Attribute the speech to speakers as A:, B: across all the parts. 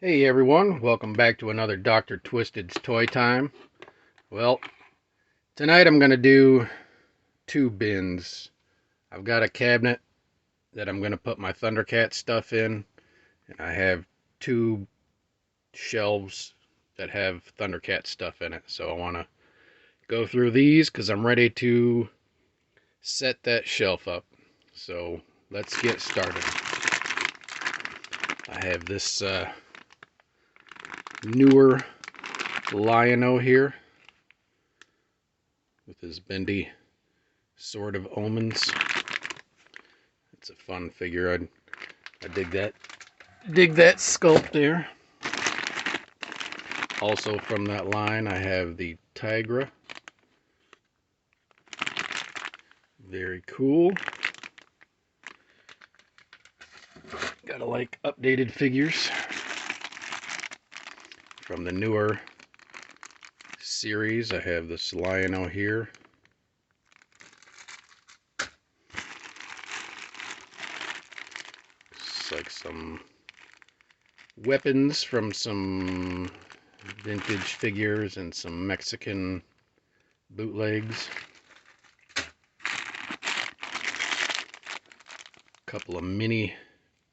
A: Hey everyone, welcome back to another Dr. Twisted's Toy Time. Well, tonight I'm going to do two bins. I've got a cabinet that I'm going to put my Thundercat stuff in, and I have two shelves that have Thundercat stuff in it. So I want to go through these because I'm ready to set that shelf up. So let's get started. I have this newer Lion-O here with his bendy Sword of Omens. It's a fun figure. I dig that sculpt there. Also from that line I have the Tigra. Very cool. Gotta like updated figures. From the newer series I have this Lion-O here. It's like some weapons from some vintage figures and some Mexican bootlegs. Couple of mini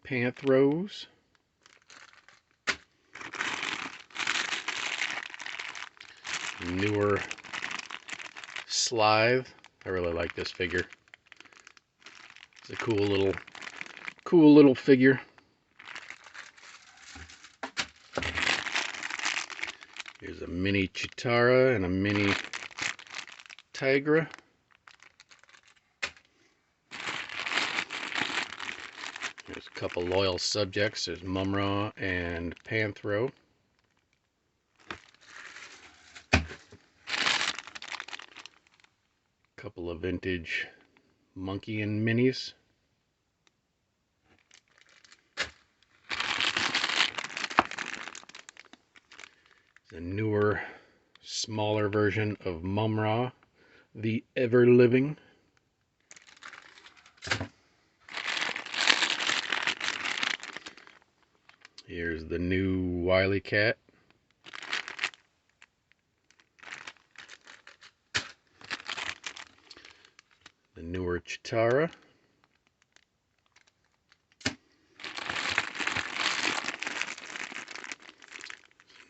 A: Panthros. Newer Slithe. I really like this figure. It's a cool little figure. Here's a mini Chitara and a mini Tigra. There's a couple loyal subjects. There's Mumra and Panthro. Couple of vintage Monkey and minis. The newer, smaller version of Mumra, the Ever-Living. Here's the new Wily Cat. The newer Chitara.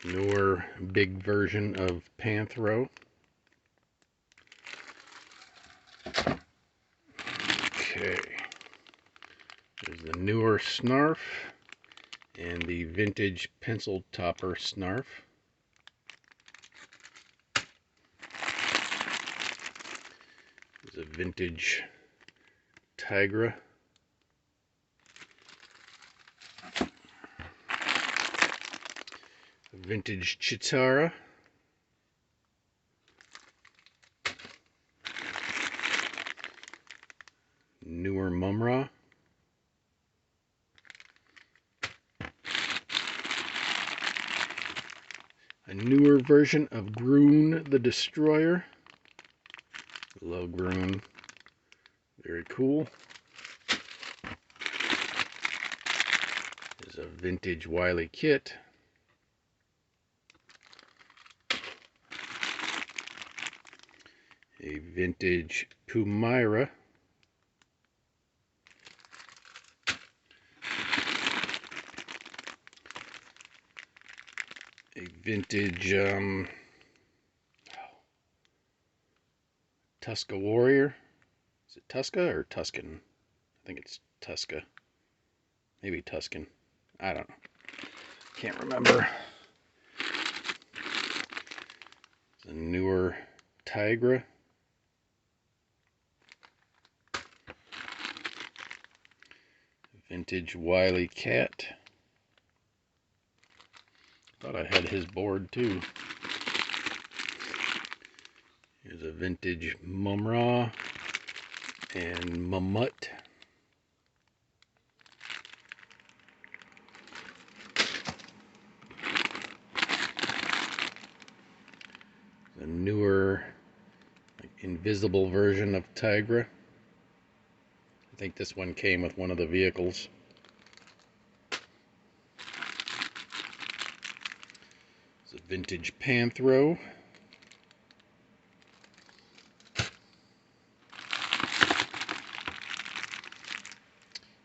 A: Newer big version of Panthro. Okay. There's the newer Snarf and the vintage pencil topper Snarf. There's a vintage Tigra. Vintage Chitara. Newer Mumra. A newer version of Groon the Destroyer. Love Groon. Very cool. There's a vintage Wily Kit. A vintage Pumira. A vintage Tuska Warrior. Is it Tuska or Tuscan? I think it's Tuska. Maybe Tuscan. I don't know. Can't remember. It's a newer Tigra. Vintage Wily Cat. Thought I had his board too. Here's a vintage Mumra and Mamut. A newer, like, invisible version of Tigra. I think this one came with one of the vehicles. vintage Panthro.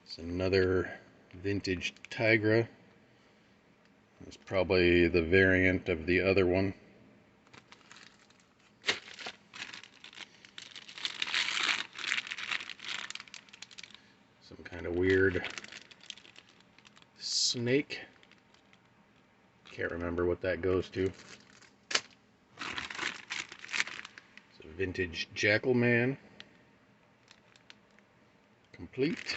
A: It's another vintage Tigra. It's probably the variant of the other one. Some kind of weird snake. Can't remember what that goes to. It's a vintage Jackal Man. Complete.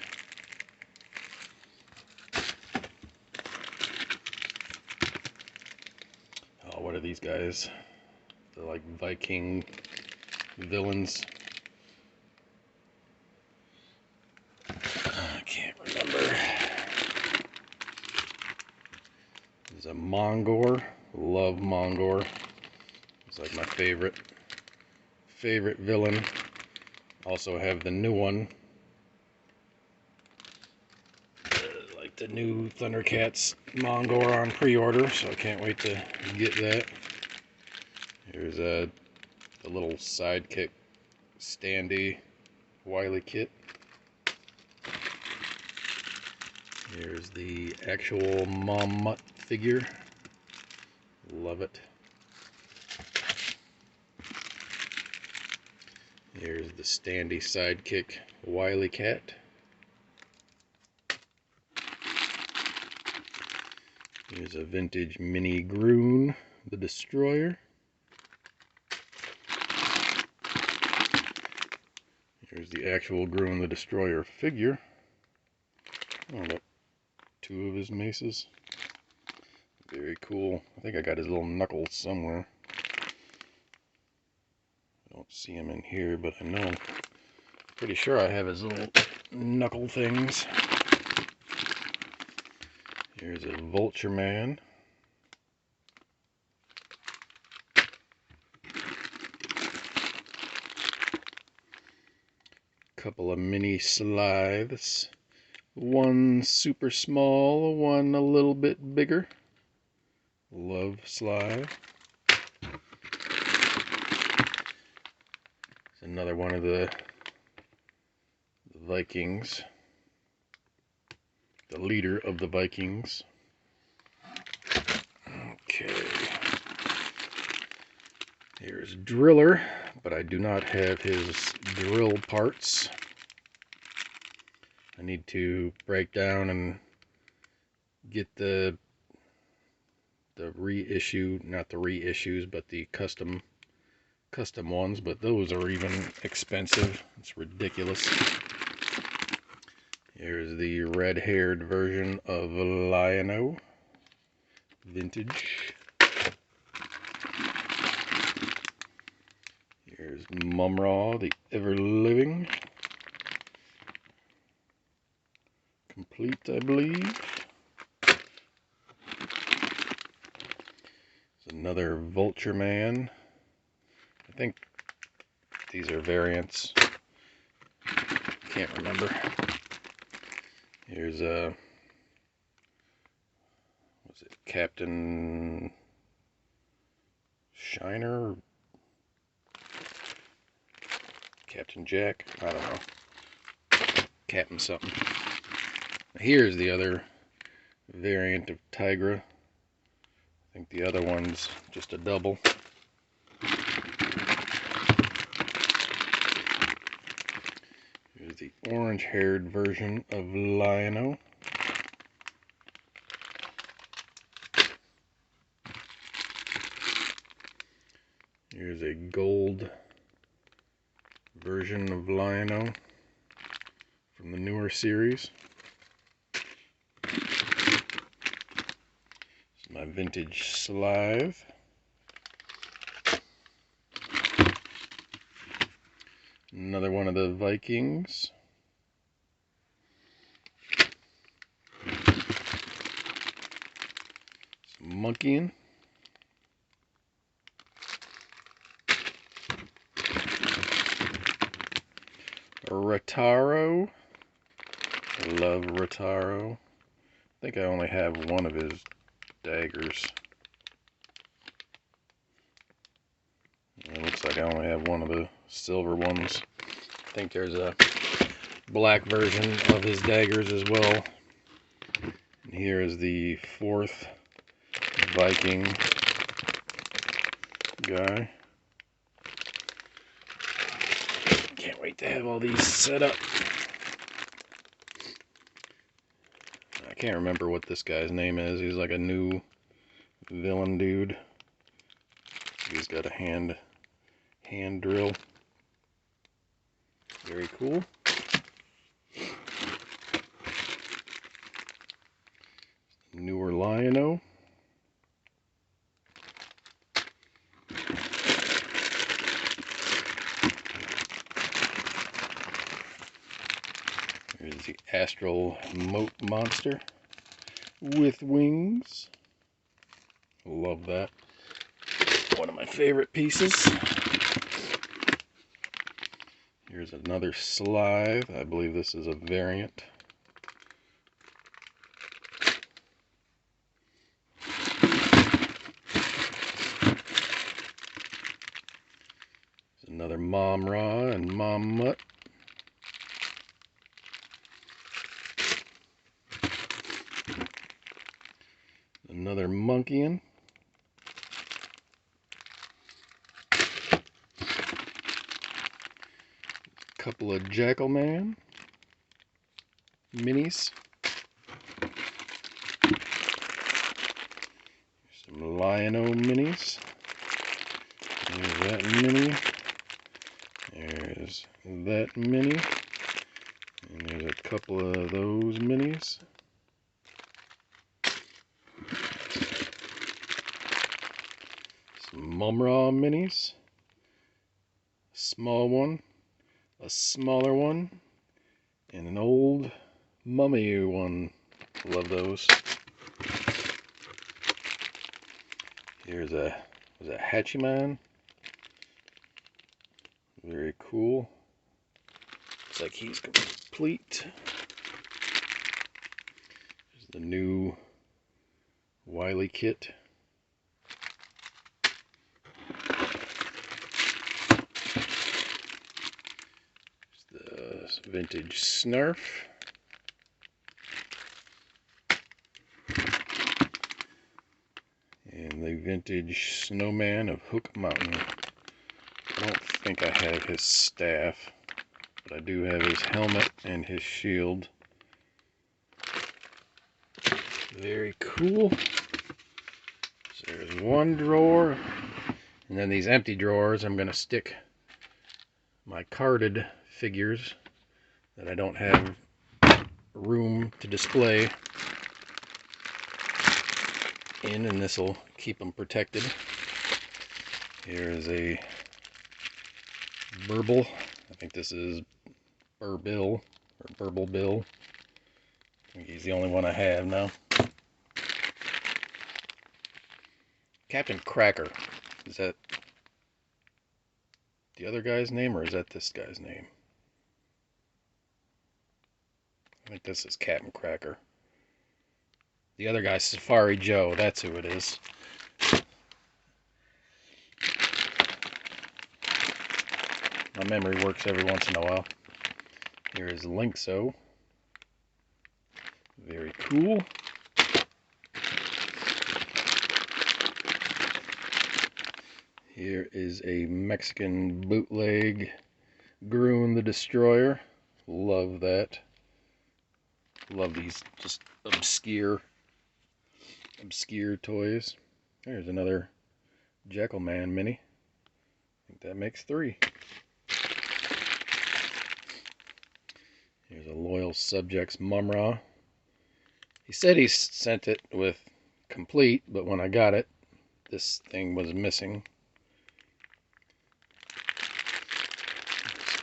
A: Oh, what are these guys? They're like Viking villains. I can't remember. This is a Mongor. Love Mongor. It's like my favorite villain. Also have the new one. Like the new Thundercats Mongor on pre-order, so I can't wait to get that. Here's the little sidekick standee Wily kit. Here's the actual Mom Mutt figure. Love it. Here's the standee sidekick Wily Cat. Here's a vintage mini Groon, the Destroyer. Here's the actual Groon the Destroyer figure. Oh, look, two of his maces. Very cool. I think I got his little knuckles somewhere. I don't see him in here, but I know. Pretty sure I have his little knuckle things. Here's a Vulture Man. Couple of mini Slives. One super small, one a little bit bigger. Love Slive. It's another one of the Vikings. The leader of the Vikings. Okay. Here's Driller, but I do not have his drill parts. I need to break down and get the reissue, not the reissues, but the custom ones, but those are even expensive. It's ridiculous. Here's the red-haired version of Lion-O, vintage. Here's Mumra, the ever-living. Complete, I believe. It's another Vulture Man. I think these are variants. Can't remember. Here's what's it, Captain Shiner? Captain Jack? I don't know. Captain something. Here's the other variant of Tigra. I think the other one's just a double. Here's the orange-haired version of Lion-O. Here's a gold version of Lion-O from the newer series. It's my vintage Slive. Another one of the Vikings. Some monkeying. Rataro. I love Rataro. I think I only have one of his daggers. It looks like I only have one of the silver ones. I think there's a black version of his daggers as well. And here is the 4th Viking guy. Can't wait to have all these set up. I can't remember what this guy's name is. He's like a new villain dude. He's got a hand drill. Very cool. Newer Lion-O. Here's the Astral Moat Monster with wings. Love that. One of my favorite pieces. Here's another Slithe. I believe this is a variant. There's another Mom Ra and Mom Mutt. Another Monkeyan. Couple of Jackalman minis. Some Lion-O minis. There's that mini. There's that mini. And there's a couple of those minis. Some Mum-Ra minis. Small one. A smaller one, and an old mummy one. Love those. Here's a Hachiman. Very cool. Looks like he's complete. Here's the new Wily kit. Vintage Snarf. And the vintage Snowman of Hook Mountain. I don't think I have his staff, but I do have his helmet and his shield. Very cool. So there's one drawer, and then these empty drawers I'm going to stick my carded figures that I don't have room to display in, and this will keep them protected. Here is a Burble. I think this is Burbill or Burble Bill. I think he's the only one I have now. Captain Cracker. Is that the other guy's name, or is that this guy's name? I think this is Captain Cracker. The other guy's Safari Joe. That's who it is. My memory works every once in a while. Here is Linkso. Very cool. Here is a Mexican bootleg Groon the Destroyer. Love that. Love these just obscure toys. There's another Jackalman mini. I think that makes 3. Here's a Loyal Subjects Mum-Ra. He said he sent it with complete, but when I got it, this thing was missing.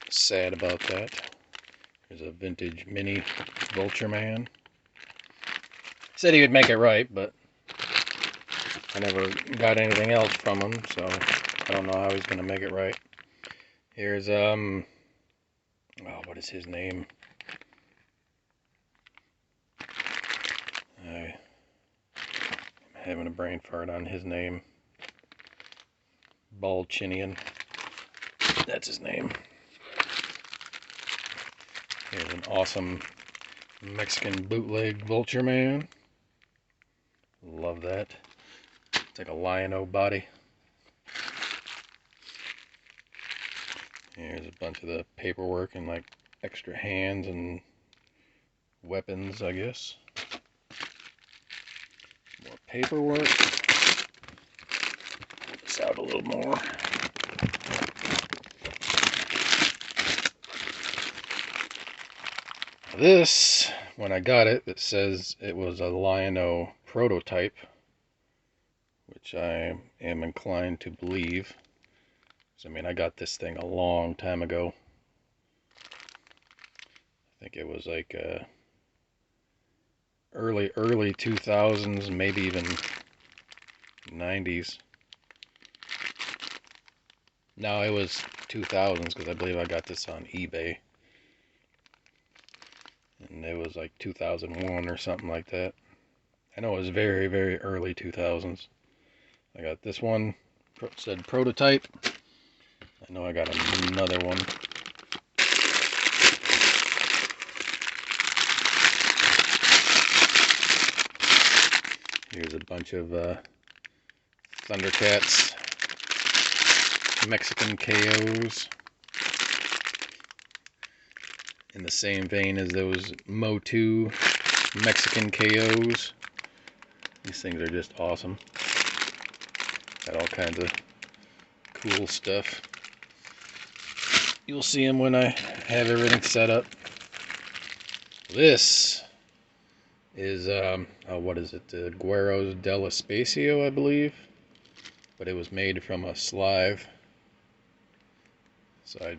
A: Sad about that. There's a vintage mini Vulture Man. Said he would make it right, but I never got anything else from him, so I don't know how he's going to make it right. Here's, oh, what is his name? I'm having a brain fart on his name. Baldchinian. That's his name. Here's an awesome Mexican bootleg Vulture Man. Love that. It's like a lion-o body. Here's a bunch of the paperwork and like extra hands and weapons, I guess. More paperwork. Pull this out a little more. This, when I got it, it says it was a Lion-O prototype, which I am inclined to believe. So, I mean, I got this thing a long time ago. I think it was like early 2000s, maybe even 90s. No, it was 2000s because I believe I got this on eBay. And it was like 2001 or something like that. I know it was very, very early 2000s. I got this one, said prototype. I know I got another one. Here's a bunch of Thundercats Mexican KOs. In the same vein as those Mo2 Mexican KOs. These things are just awesome. Got all kinds of cool stuff. You'll see them when I have everything set up. This is, what is it? The Guerreros del Espacio, I believe. But it was made from a Slive. So I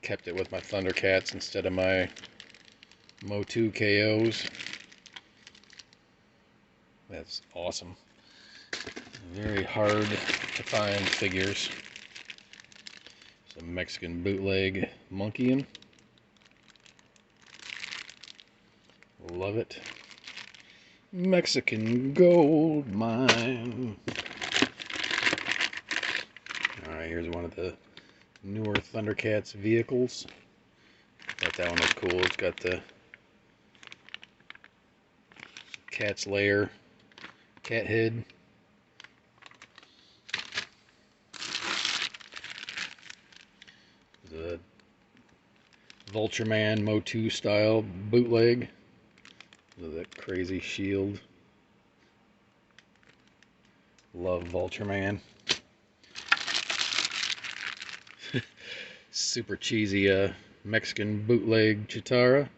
A: kept it with my Thundercats instead of my Mo2 KOs. That's awesome. Very hard to find figures. Some Mexican bootleg Monkeyin. Love it. Mexican gold mine. Alright, here's one of the newer Thundercats vehicles. Thought that one was cool. It's got the cat's lair, cat head. The Vulture Man Mo2 style bootleg. Look at that crazy shield. Love Vulture Man. Super cheesy Mexican bootleg Chitara.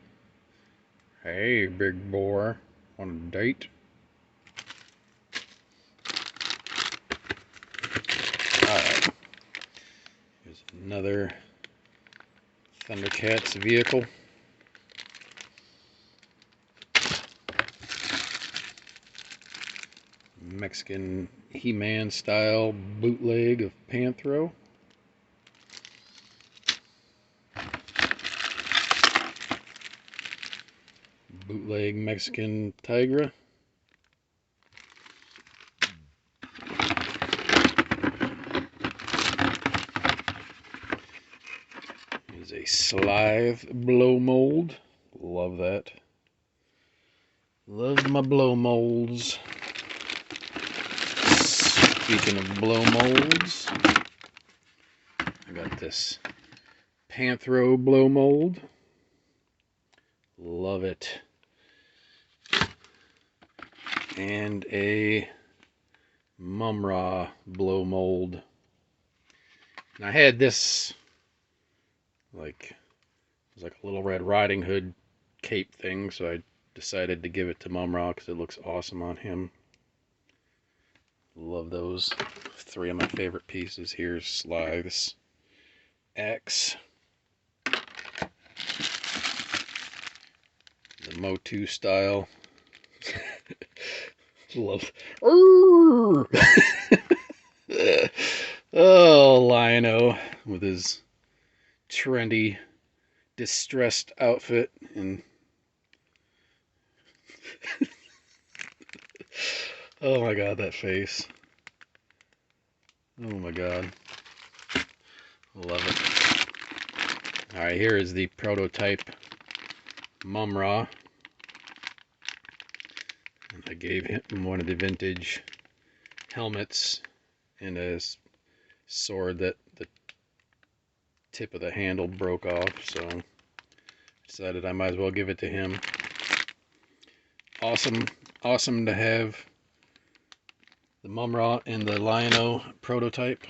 A: Hey, big boy, want a date? Alright. Here's another Thundercats vehicle. Mexican He-Man style bootleg of Panthro. Bootleg Mexican Tigra. Here's a Slive blow mold. Love that. Love my blow molds. Speaking of blow molds, I got this Panthro blow mold. Love it. And a Mumra blow mold. And I had this, like, it was like a little Red Riding Hood cape thing, so I decided to give it to Mumra because it looks awesome on him. Love those. Three of my favorite pieces. Here's Slive's axe. The Mo2 style. Love. Oh, Lion-O with his trendy, distressed outfit and oh my god, that face. Oh my god. Love it. Alright, here is the prototype Mumra. And I gave him one of the vintage helmets and a sword that the tip of the handle broke off, so I decided I might as well give it to him. Awesome to have the Mumra and the Lion-O prototype.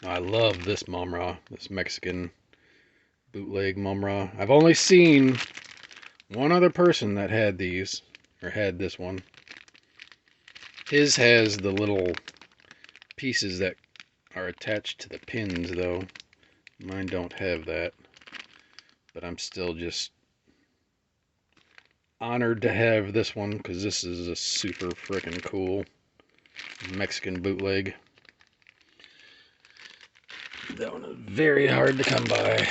A: I love this Mumra, this Mexican bootleg Mumra. I've only seen one other person that had these, or had this one. His has the little pieces that are attached to the pins, though. Mine don't have that. But I'm still just honored to have this one, because this is a super freaking cool Mexican bootleg. That one is very hard to come by.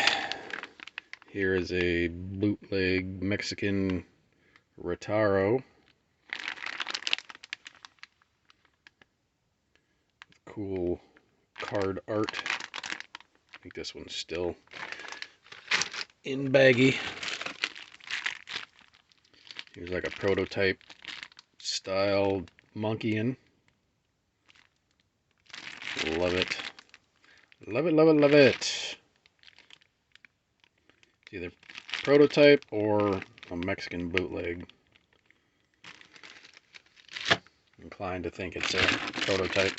A: Here is a bootleg Mexican Retaro. Cool card art. I think this one's still in baggy. Here's like a prototype style monkey-in. Love it. Love it, love it, love it. It's either prototype or a Mexican bootleg. Inclined to think it's a prototype.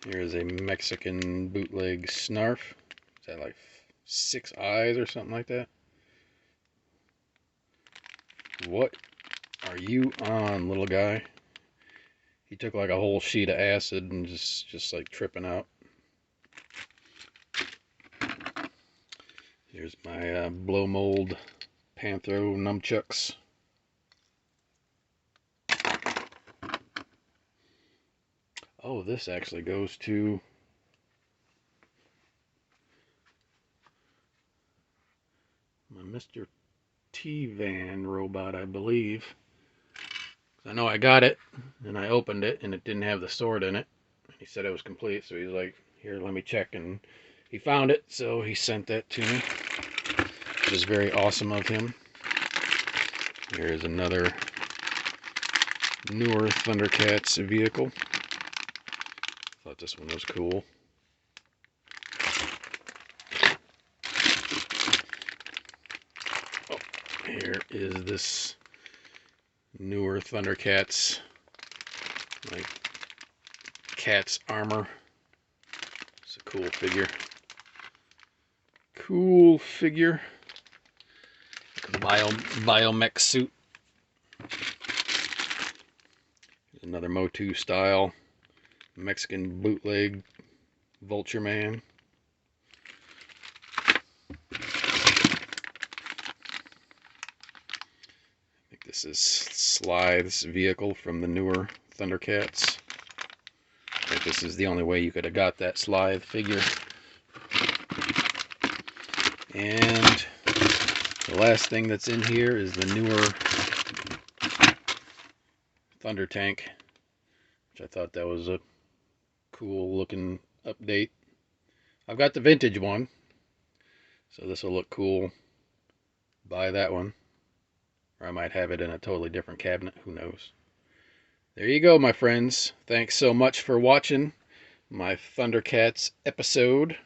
A: Here's a Mexican bootleg Snarf. Is that like 6 eyes or something like that? What are you on, little guy? He took like a whole sheet of acid and just like tripping out. Here's my blow mold Panthro nunchucks. Oh, this actually goes to my Mr. T-Van robot, I believe. I know I got it, and I opened it, and it didn't have the sword in it. And he said it was complete, so he's like, here, let me check. And he found it, so he sent that to me. It was very awesome of him. Here's another newer Thundercats vehicle. Thought this one was cool. Oh, here is this newer Thundercats, like cat's armor. It's a cool figure. Cool figure. Biomech suit. Another Motu style Mexican bootleg Vulture Man. I think this is Slythe's vehicle from the newer Thundercats. I think this is the only way you could have got that Slythe figure. And the last thing that's in here is the newer Thunder Tank, which I thought that was a cool looking update. I've got the vintage one, so this will look cool. Buy that one, or I might have it in a totally different cabinet, who knows. There you go, my friends. Thanks so much for watching my Thundercats episode.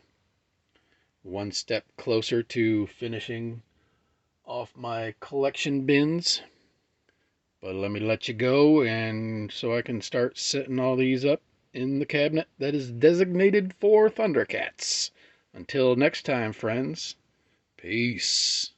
A: One step closer to finishing off my collection bins. But let me let you go, and so I can start setting all these up in the cabinet that is designated for Thundercats. Until next time, friends. Peace.